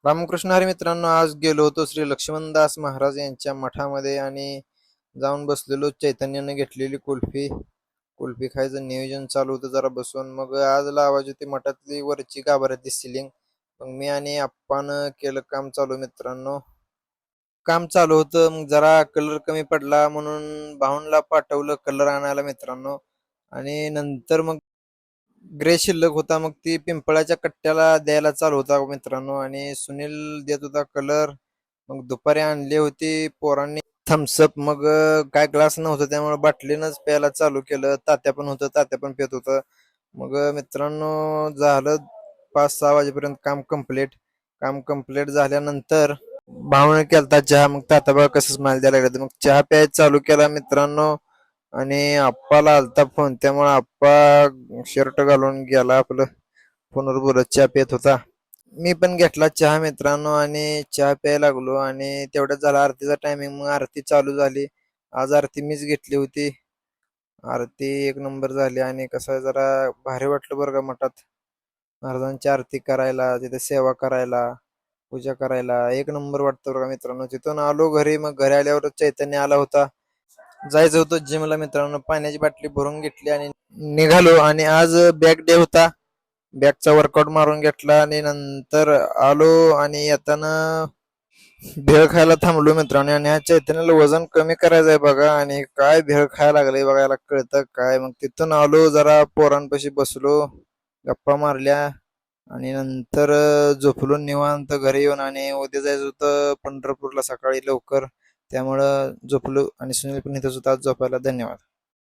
रामकृष्ण हरी मित्रांनो, आज गेलो होतो श्री लक्ष्मणदास महाराज यांच्या मठामध्ये आणि जाऊन बसलेलो. चैतन्याने घेतलेली कुल्फी कुल्फी खायचं नियोजन चालू होतं जरा बसून. मग आज लावायची होती मठातली वरची गाभाऱ्यातली सिलिंग. मग मी आणि आप्पान केलं काम चालू मित्रांनो. काम चालू होतं, मग जरा कलर कमी पडला म्हणून भाऊनला पाठवलं कलर आणायला मित्रांनो. आणि नंतर मग ग्रे शिल्लक होता, मग ती पिंपळाच्या कट्ट्याला द्यायला चालू होता मित्रांनो. आणि सुनील देत होता कलर. मग दुपारी आणली होती पोरांनी थम्सअप. मग काय ग्लास नव्हतं त्यामुळे बाटलीनंच प्यायला चालू केलं. तात्या पण होतं, तात्या पण पित होतं. मग मित्रांनो झालं 5-6 वाजेपर्यंत काम कम्प्लीट झाल्यानंतर भावने केलता चहा. मग तात्या बघा कसं स्माइल द्यायला लागलं. मग चहा प्यायला चालू केला मित्रांनो. आणि आप्पाला आलता फोन, त्यामुळे आप्पा शर्ट घालून गेला, आपलं फोनवर बोलत चहा पित होता. मी पण घेतला चहा मित्रांनो आणि चहा प्यायला लागलो. आणि तेवढ्यात झाला आरतीचा टायमिंग. मग आरती चालू झाली. आज आरती मीच घेतली होती. आरती एक नंबर झाली आणि कसं जरा भारी वाटलं बरं का मठात महाराजांची आरती करायला, तिथे सेवा करायला, पूजा करायला एक नंबर वाटतं बरं का मित्रांनो. तिथून आलो घरी. मग घरी आल्यावर चैतन्य आला होता. जायचं होतं जिमला मित्रांनो. पाण्याची बाटली भरून घेतली आणि निघालो. आणि आज बॅक डे होता. बॅकचा वर्कआउट मारून घेतला आणि नंतर आलो. आणि येताना भेळ खायला थांबलो मित्रांनो. आणि ह्या चैतन्याला वजन कमी करायचं आहे बघा, आणि काय भेळ खायला लागले बघायला कळतं काय. मग तिथून आलो, जरा पोरांपाशी बसलो, गप्पा मारल्या आणि नंतर झोपलो निवांत घरी येऊन. आणि उद्या जायचं होतं पंढरपूरला सकाळी लवकर, त्यामुळं झोपलो. आणि सुनील पण इथंच होता आज झोपायला. धन्यवाद.